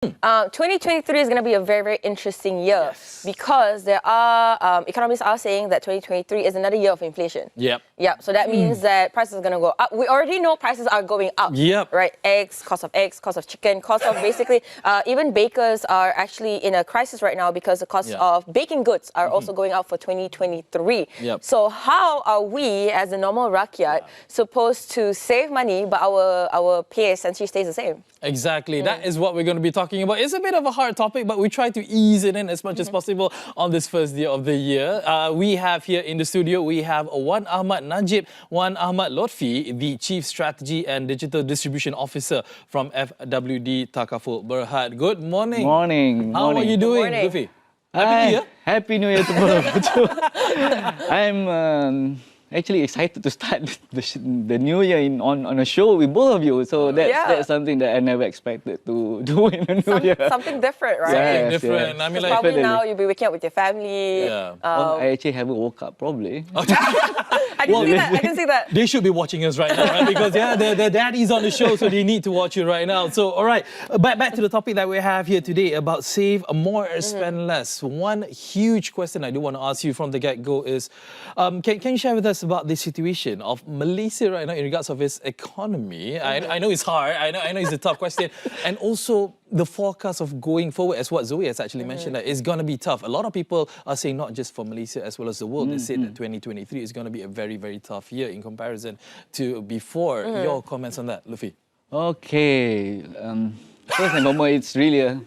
2023 is going to be a very, very interesting year because there are economists are saying that 2023 is another year of inflation. Yep. So that means that prices are going to go up. We already know prices are going up. Yep. Right? Eggs, cost of chicken, cost of basically even bakers are actually in a crisis right now because the cost of baking goods are also going up for 2023. Yep. So how are we as a normal rakyat supposed to save money but our pay essentially stays the same? Exactly. That is what we're going to be talking about. It's a bit of a hard topic, but we try to ease it in as much as possible on this first day of the year. We have here in the studio, we have Wan Ahmad Najib, Wan Ahmad Lotfi, the Chief Strategy and Digital Distribution Officer from FWD Takaful Berhad. Good morning. Morning. How are you doing, Lutfi? Happy New Year. Happy New Year to both of you. I'm actually excited to start the new year on a show with both of you. So that's something that I never expected to do in a new year. Something different, right? Something different. I mean, like, probably now you'll be waking up with your family. I actually haven't woke up, probably. I can see that. They should be watching us right now, right? Because their daddy's on the show, so they need to watch you right now. So, all right, back to the topic that we have here today about save more, spend less. One huge question I do want to ask you from the get-go is, can you share with us about the situation of Malaysia right now in regards of its economy? I know it's hard. I know it's a tough question, and also the forecast of going forward, as what Zoe has actually mentioned, that it's going to be tough. A lot of people are saying, not just for Malaysia as well as the world, they say that 2023 is going to be a very, very tough year in comparison to before. Your comments on that, Luffy? Okay. First and foremost, it's really a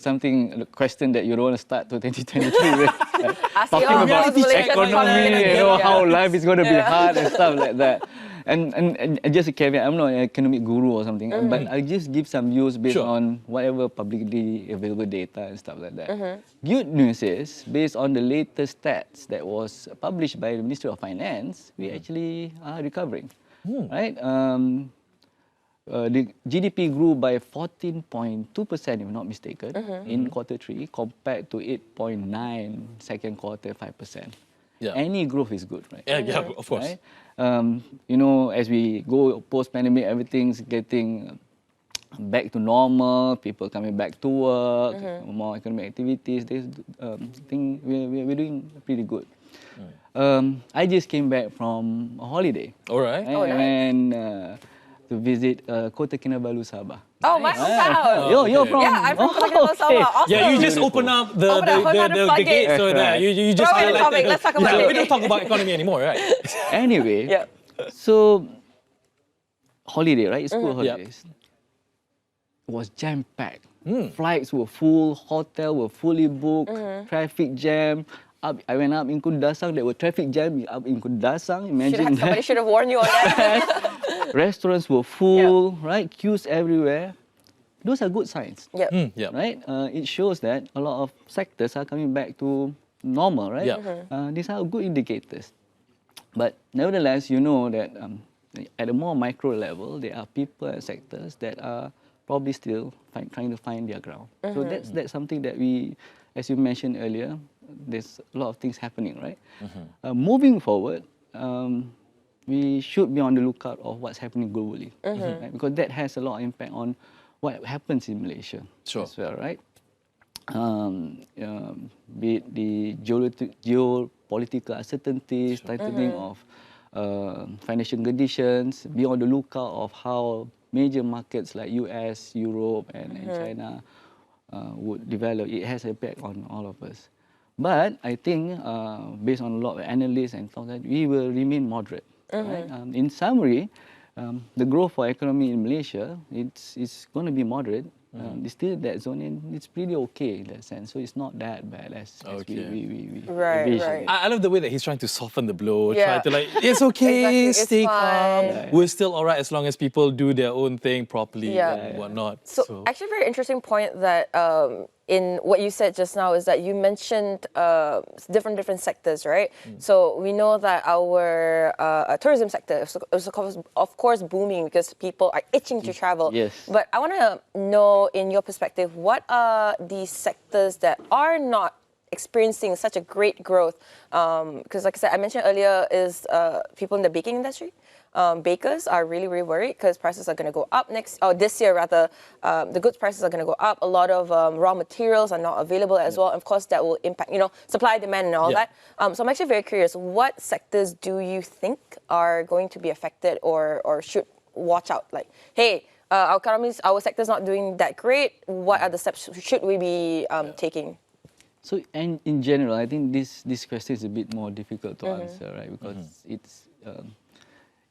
a question that you don't want to start to 2023 with. Talking about economy, how life is going to be hard and stuff like that. And just a caveat, I'm not an economic guru or something, but I'll just give some views based on whatever publicly available data and stuff like that. Good news is, based on the latest stats that was published by the Ministry of Finance, we actually are recovering, right? The GDP grew by 14.2%, if I'm not mistaken, in Q3, compared to 8.9% second quarter, 5%. Any growth is good, right? Yeah, of course. Right? As we go post-pandemic, everything's getting back to normal, people coming back to work, more economic activities. I think we're doing pretty good. I just came back from a holiday. All right. And to visit Kota Kinabalu, Sabah. Oh, my hometown. You're from? Yeah, I'm from Kota Kinabalu, Sabah. Awesome. Yeah, you just open up the gates so that you just let's talk about it. We don't talk about economy anymore, right? Anyway, so holiday, right? School holidays. It was jam-packed. Flights were full, hotel were fully booked, traffic jam. I went up in Kundasang, there were traffic jam up in Kundasang. Imagine that. Somebody should have warned you on that. Restaurants were full, right? Queues everywhere. Those are good signs, right? It shows that a lot of sectors are coming back to normal, right? These are good indicators. But nevertheless, you know that at a more micro level, there are people and sectors that are probably still trying to find their ground. So that's something that we, as you mentioned earlier, there's a lot of things happening, right? Moving forward, we should be on the lookout of what's happening globally, right? Because that has a lot of impact on what happens in Malaysia as well, right? Be it the geopolitical uncertainties, tightening of financial conditions, be on the lookout of how major markets like US, Europe, and China would develop. It has an impact on all of us. But I think, based on a lot of analysts and thought that we will remain moderate. Right? In summary, the growth for economy in Malaysia, it's going to be moderate. It's still that zone, and it's pretty okay in that sense. So it's not that bad as we envision. I love the way that he's trying to soften the blow, try to it's okay, stay calm. We're still all right as long as people do their own thing properly and whatnot. So actually, a very interesting point that in what you said just now is that you mentioned different sectors, right? So we know that our tourism sector is of course booming because people are itching to travel. But I want to know, in your perspective, what are the sectors that are not experiencing such a great growth? Because like I said, I mentioned earlier, is people in the baking industry. bakers are really, really worried because prices are going to go up this year rather. The goods prices are going to go up. A lot of raw materials are not available as well. Of course, that will impact, supply, demand and all that. So I'm actually very curious, what sectors do you think are going to be affected or should watch out? Like, hey, our economies, our sector's not doing that great. What are the steps should we be taking? So, and in general, I think this question is a bit more difficult to answer, right? Because it's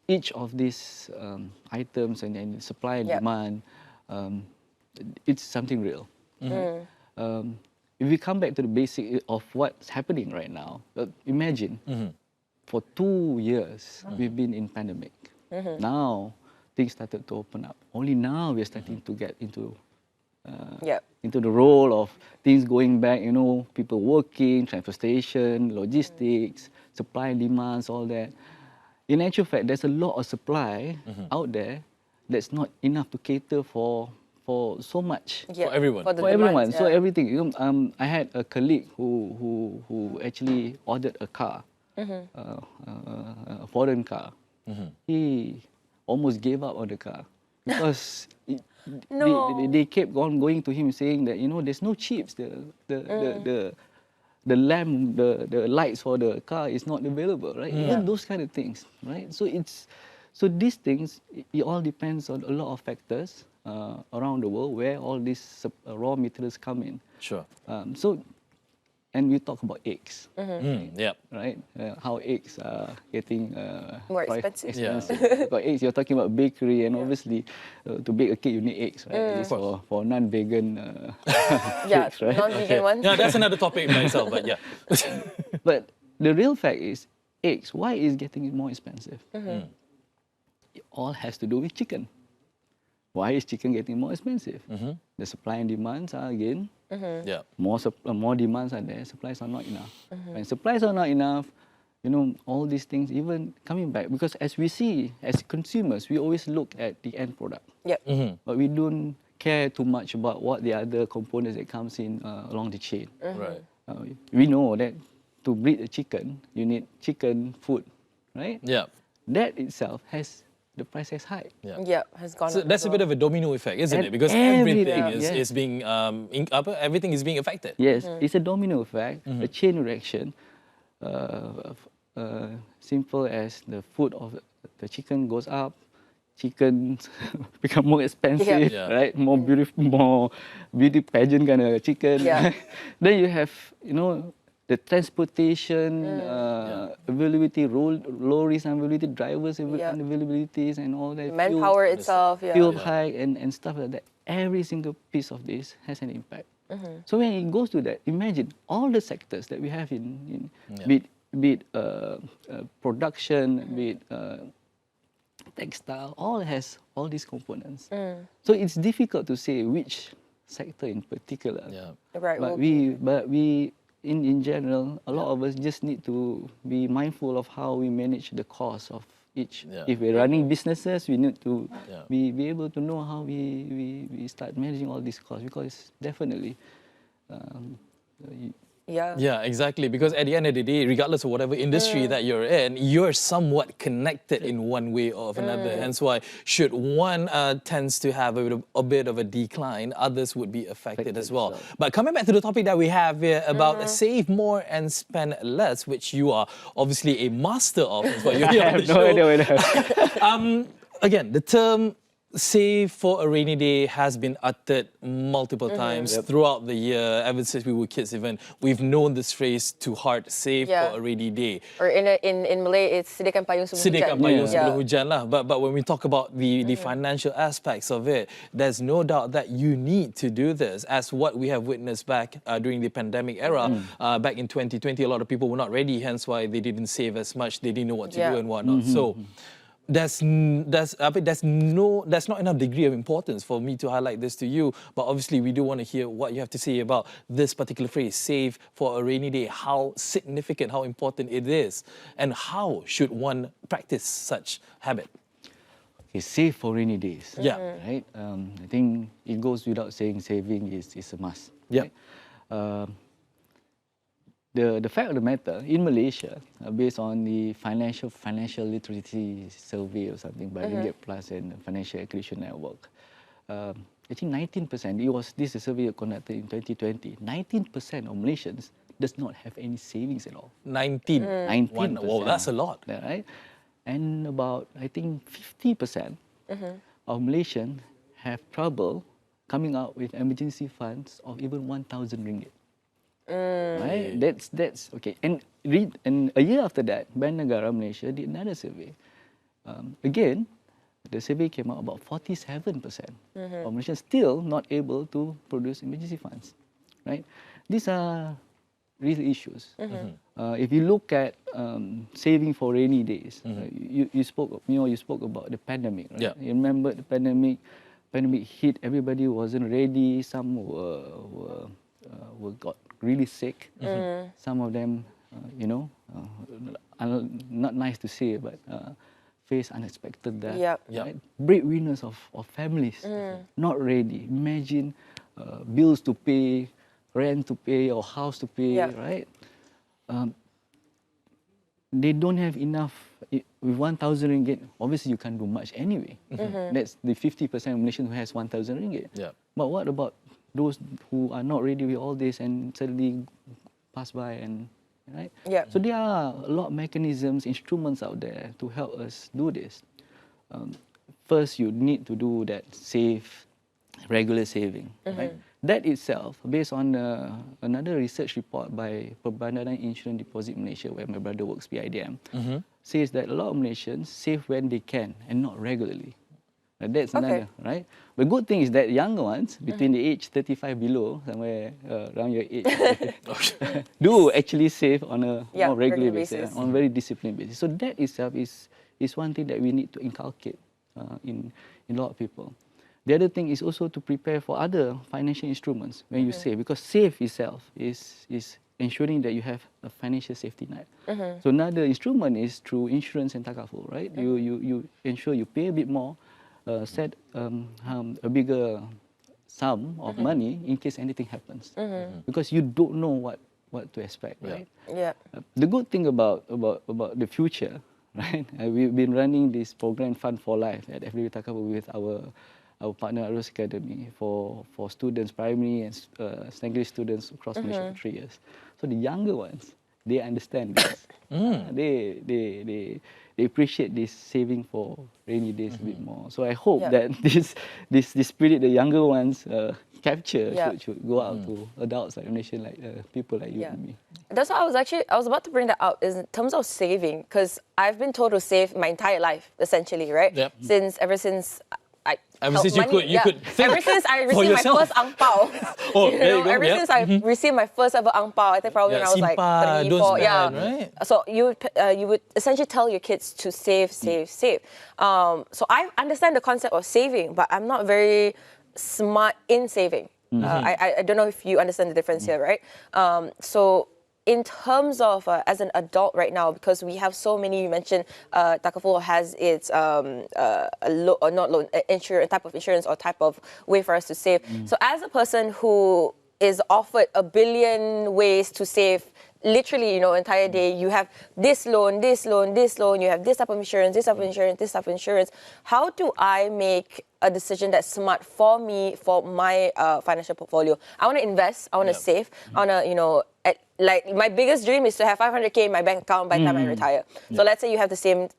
each of these items and supply and demand, it's something real. If we come back to the basic of what's happening right now, imagine for 2 years we've been in pandemic. Now things started to open up. Only now we're starting to get into the role of things going back, people working, transportation, logistics, supply and demands, all that. In actual fact, there's a lot of supply out there that's not enough to cater for so much. For everyone. For everyone. So everything. I had a colleague who actually ordered a car, a foreign car. He almost gave up on the car because they kept on going to him saying that there's no chips. The lamp, the lights for the car is not available, right? Even those kind of things, right? So these things, it all depends on a lot of factors around the world where all these raw materials come in. Sure. And we talk about eggs, right? How eggs are getting more expensive. Because eggs, you're talking about bakery, and obviously to bake a cake you need eggs, right? For non-vegan cakes, right? Non-vegan ones. Yeah, that's another topic in myself, but yeah. But the real fact is, eggs, why is getting more expensive? It all has to do with chicken. Why is chicken getting more expensive? The supply and demands are again, more demands are there, supplies are not enough. When supplies are not enough, all these things even coming back, because as we see, as consumers, we always look at the end product. But we don't care too much about what the other components that comes in along the chain. Right. We know that to breed a chicken, you need chicken food, right? That itself the price has high. Has gone so up. That's a bit of a domino effect, isn't it? Because everything is being everything is being affected. Yes, it's a domino effect, a chain reaction. Simple as the food of the chicken goes up, chickens become more expensive, right? More beauty pageant kind of chicken. Then you have the transportation availability, low risk availability, drivers unavailabilities and all that. Manpower itself, fuel hike and stuff like that. Every single piece of this has an impact. So when it goes to that, imagine all the sectors that we have in be it production, be it textile, all has all these components. So it's difficult to say which sector in particular. Right. But we in general, a lot of us just need to be mindful of how we manage the cost of each. If we're running businesses, we need to be able to know how we start managing all these costs, because definitely Yeah, exactly. Because at the end of the day, regardless of whatever industry that you're in, you're somewhat connected in one way or another. Hence why, should one tends to have a bit of a decline, others would be affected as well. But coming back to the topic that we have here about save more and spend less, which you are obviously a master of, is what you're here on the show. Again, the term save for a rainy day has been uttered multiple times throughout the year. Ever since we were kids even, we've known this phrase to heart, save for a rainy day. Or in Malay, it's sediakan payung sebelum hujan. Sediakan payung sebelum hujan lah. But when we talk about the financial aspects of it, there's no doubt that you need to do this, as what we have witnessed back during the pandemic era. Back in 2020, a lot of people were not ready, hence why they didn't save as much, they didn't know what to do and whatnot. So there's not enough degree of importance for me to highlight this to you, but obviously we do want to hear what you have to say about this particular phrase, save for a rainy day, how significant, how important it is, and how should one practice such habit? Okay, save for rainy days. Right? I think it goes without saying saving is a must. Right? the fact of the matter, in Malaysia, based on the financial literacy survey or something by Ringgit Plus and the Financial Accreditation Network, I think 19%, this is a survey conducted in 2020, 19% of Malaysians does not have any savings at all. 19. 19%. Wow, that's a lot. Right? And about, I think, 50% of Malaysians have trouble coming out with emergency funds of even 1,000 ringgit. Right? That's okay. And a year after that, Bank Negara Malaysia did another survey. Again, the survey came out about 47% of Malaysians still not able to produce emergency funds. Right? These are real issues. If you look at saving for rainy days, you spoke about the pandemic. Right? Yeah. You remember the pandemic hit, everybody wasn't ready. Some got really sick. Some of them, not nice to say, but face unexpected death. Yep. Right? Breadwinners of families, not ready. Imagine bills to pay, rent to pay, or house to pay, right? They don't have enough. With 1,000 ringgit, obviously you can't do much anyway. That's the 50% of Malaysians who has 1,000 ringgit. Yeah. But what about those who are not ready with all this and suddenly pass by and, right? Yeah. So there are a lot of mechanisms, instruments out there to help us do this. First, you need to do that safe, regular saving. Right? That itself, based on another research report by Perbandaran Insurance Deposit Malaysia, where my brother works, PIDM, says that a lot of Malaysians save when they can and not regularly. That's another, right? The good thing is that younger ones, between the age 35 below, somewhere around your age, do actually save on a more regular basis, on a very disciplined basis. So that itself is one thing that we need to inculcate in a lot of people. The other thing is also to prepare for other financial instruments when you save, because save itself is ensuring that you have a financial safety net. So another instrument is through insurance and takaful, right? You ensure you pay a bit more, set a bigger sum of money in case anything happens, because you don't know what to expect, right? Yeah. The good thing about the future, right? We've been running this program Fund for Life at FDB Takaful with our partner Arus Academy for students, primary and secondary students across Malaysia for 3 years. So the younger ones, they understand this. They appreciate this saving for rainy days a bit more. So I hope that this spirit the younger ones capture should go out to adults like Malaysian, like people like you and me. That's what I was about to bring that up, is in terms of saving, because I've been told to save my entire life, essentially, right? Yep. Ever since you could think ever since I received my first ang pao. Ever since I received my first ever ang pao, I think probably when I was like 34. Right? So you would essentially tell your kids to save. So I understand the concept of saving, but I'm not very smart in saving. I don't know if you understand the difference here, right? So in terms of as an adult right now, because we have so many, you mentioned Takaful has its insurance, type of insurance or type of way for us to save. So as a person who is offered a billion ways to save, literally, entire day, you have this loan, you have this type of insurance, this type of insurance, this type of insurance. How do I make a decision that's smart for me, for my financial portfolio? I want to invest, I want to save, I want to, like my biggest dream is to have 500k in my bank account by the time I retire. So let's say you have the same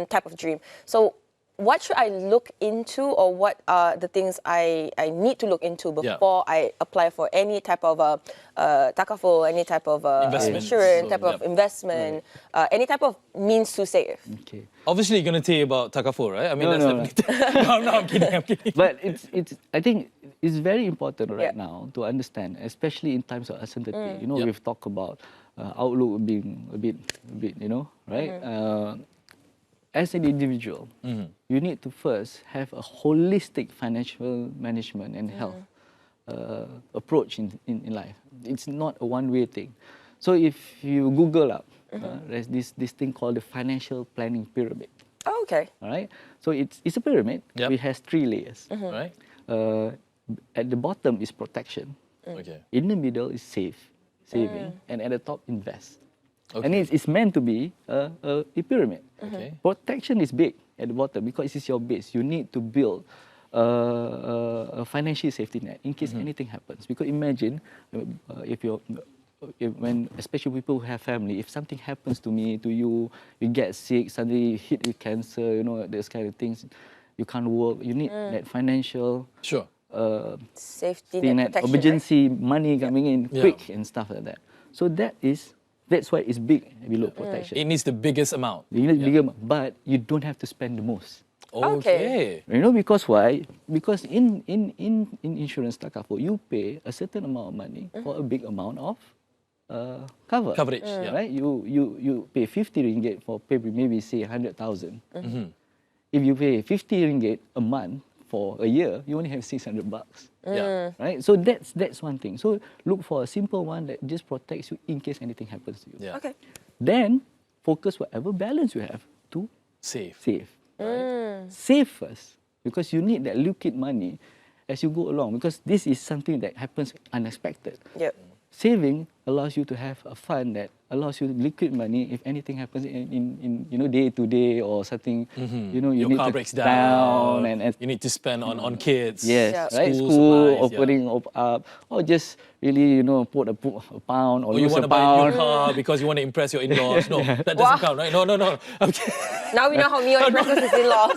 type of dream. So what should I look into, or what are the things I need to look into before I apply for any type of takaful, any type of insurance, type of investment, any type of means to save? Okay. Obviously, you're going to tell you about takaful, right? I mean, No. I'm kidding. But I think it's very important right now to understand, especially in times of uncertainty. We've talked about outlook being a bit, right? As an individual, you need to first have a holistic financial management and health approach in life. It's not a one-way thing. So if you Google up, there's this thing called the financial planning pyramid. Oh, okay. All right. So it's a pyramid. Yep. It has 3 layers. Right. At the bottom is protection. Okay. In the middle is saving, and at the top, invest. Okay. And it's meant to be a pyramid. Okay. Protection is big at the bottom because it's your base. You need to build a financial safety net in case anything happens. Because imagine when especially people who have family, if something happens to me, to you, you get sick, suddenly hit with cancer, you know, those kind of things, you can't work, you need that financial safety net, protection, emergency money coming in Yeah. quick and stuff like that. So that's why it's big below protection. It needs the biggest amount. You need bigger, but you don't have to spend the most. Okay. You know, because why? Because in insurance takaful, you pay a certain amount of money for a big amount of Coverage. Yeah. right? You pay 50 ringgit for maybe say 100,000. If you pay 50 ringgit a month for a year, you only have 600 bucks. Yeah. Right? So that's one thing. So look for a simple one that just protects you in case anything happens to you. Yeah. Okay. Then focus whatever balance you have to Save. Right? Save first, because you need that liquid money as you go along, because this is something that happens unexpected. Yep. Saving allows you to have a fund that allows you liquid money if anything happens in you know, day to day or something. You know, you Your need car to breaks down, and you need to spend on kids. yes, Yeah. right, School school supplies, opening up, or just really, you know, put a pound or Or you lose want a to buy a new pound. car because you want to impress your in-laws. No, that doesn't count, right? No. Okay. Now we know how Mio impresses his in-laws.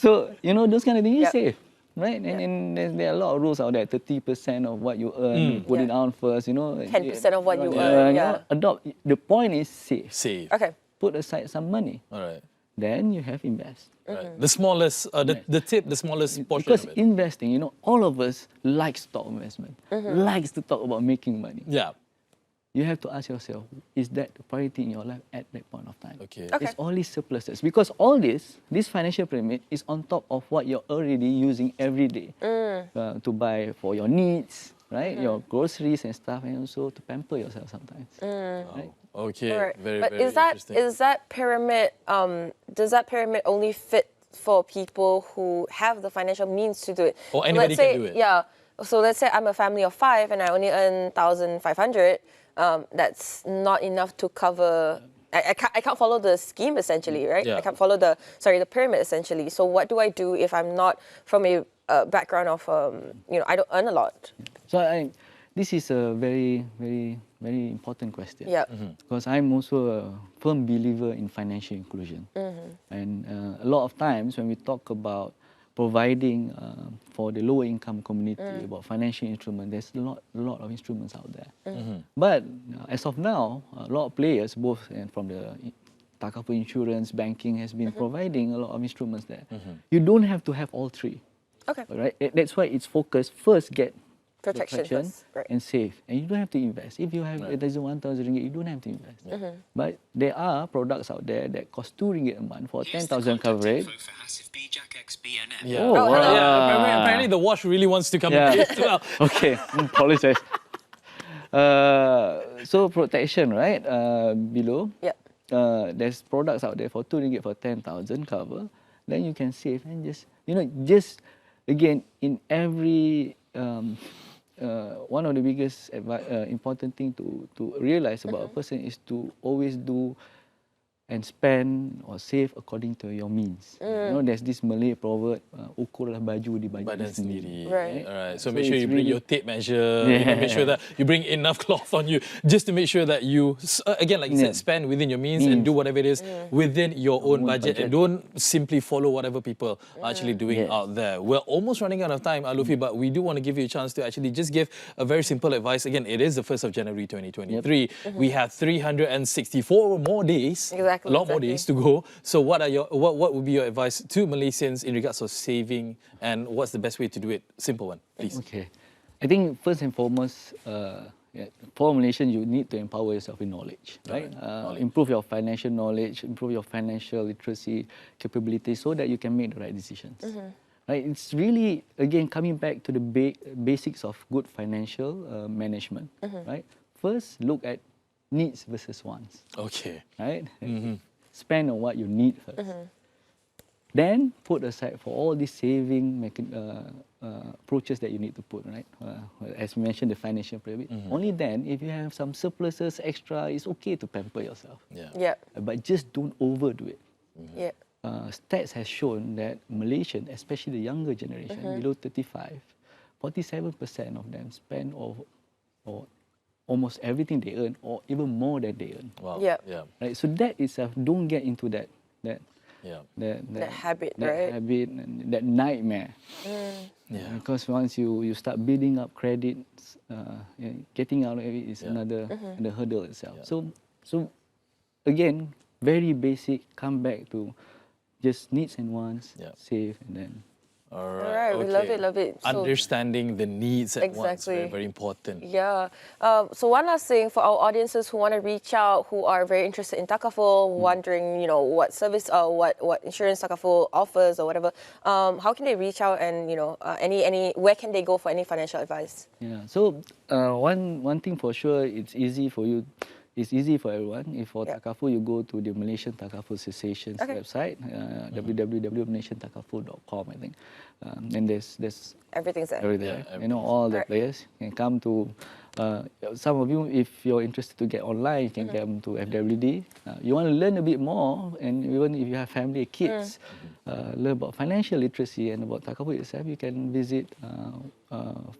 So, you know, those kind of things you Yep. save, right? And there are a lot of rules out there. 30% of what you earn, you put it on first, you know. 10% of what you you earn, know, adopt. The point is save. Save. Okay. Put aside some money. All right. Then you have invest. Right. The smallest, the smallest portion Because of it. investing, you know, all of us like stock investment, likes to talk about making money. Yeah. You have to ask yourself, is that the priority in your life at that point of time? Okay. Okay. It's all these surpluses. Because all this financial pyramid is on top of what you're already using every day to buy for your needs, right? Your groceries and stuff, and also to pamper yourself sometimes. Right? Okay. All right. Very, but very interesting. is that pyramid does that pyramid only fit for people who have the financial means to do it? Or So anybody let's say, can do it. Yeah. So let's say I'm a family of 5 and I only earn 1,500. That's not enough to cover. I can't follow the scheme essentially, right? Yeah. I can't follow the pyramid essentially. So what do I do if I'm not from a background of you know, I don't earn a lot? So this is a very, very, very important question. Yeah. Because I'm also a firm believer in financial inclusion. And a lot of times when we talk about providing for the lower income community about financial instruments, there's a lot of instruments out there. But as of now, a lot of players, both from the takaful insurance, banking, has been providing a lot of instruments there. You don't have to have all three. Okay. Right? That's why it's focused. First, get Protection first, right. and save. And you don't have to invest. If you have 1,000 ringgit, you don't have to invest. But there are products out there that cost 2 ringgit a month for 10,000 coverage. Yeah. Oh, Oh, wow. Yeah, apparently the wash really wants to come in as well. Okay, apologize. So protection, right? Below. Yep. There's products out there for 2 ringgit for 10,000 cover. Then you can save and just again, in every one of the biggest important thing to realize about a person is to always do and spend or save according to your means. You know, there's this Malay proverb, ukurlah baju di baju Badan sendiri. Right. All right. So So make sure it's you bring really- your tape measure. You know, make sure that you bring enough cloth on you, just to make sure that you, again, like you said, spend within your means and do whatever it is within your own budget, and don't simply follow whatever people are actually doing out there. We're almost running out of time, Luffy, but we do want to give you a chance to actually just give a very simple advice. Again, it is the 1st of January 2023. We have 364 more days. Exactly, A lot more exactly. days to go. So what would be your advice to Malaysians in regards of saving, and what's the best way to do it? Simple one, please. Okay. I think first and foremost, for Malaysians, you need to empower yourself with knowledge, right? Improve your financial knowledge, improve your financial literacy capabilities so that you can make the right decisions. Right? It's really, again, coming back to the basics of good financial management, right? First, look at needs versus wants, Okay. right? Spend on what you need first. Then put aside for all these saving approaches that you need to put, right? As we mentioned, the financial pyramid. Only then, if you have some surpluses extra, it's okay to pamper yourself. Yeah. But just don't overdo it. Yeah. Stats has shown that Malaysian, especially the younger generation, below 35, 47% of them spend or almost everything they earn, or even more than they earn. Wow. Yeah. Right. So that itself, don't get into that habit, that right? habit and that nightmare. Because once you start building up credits, getting out of it is another hurdle itself. So again, very basic. Come back to just needs and wants, save, and then. All right, we love it. So, understanding the needs at once, exactly. very, very important. Yeah. So one last thing for our audiences who want to reach out, who are very interested in Takaful, wondering, you know, what service or what insurance Takaful offers or whatever. How can they reach out, and you know, where can they go for any financial advice? Yeah. So one thing for sure, it's easy for you. It's easy for everyone. If for Takaful, you go to the Malaysian Takaful Association's website, www.malaysiantakaful.com, I think. And there's everything's there. Everything. You know, all the players can come to. Some of you, if you're interested to get online, you can come to FWD. You want to learn a bit more, and even if you have family, kids, learn about financial literacy and about Takaful itself, you can visit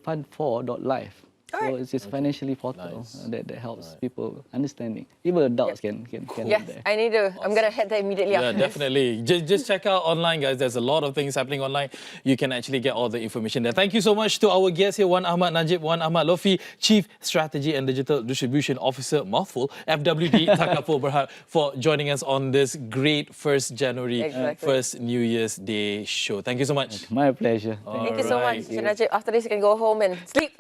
fund4.life. So it's just financially portal that helps people understanding. Even adults can Yes, there. I need to. I'm gonna head there immediately after this. Definitely. Just check out online, guys. There's a lot of things happening online. You can actually get all the information there. Thank you so much to our guests here, Wan Ahmad Najib, Wan Ahmad Lofi, Chief Strategy and Digital Distribution Officer, mouthful, FWD Takaful Berhad, for joining us on this great 1st January, first New Year's Day show. Thank you so much. My pleasure. Thank you so much, Mr. Najib. After this, you can go home and sleep.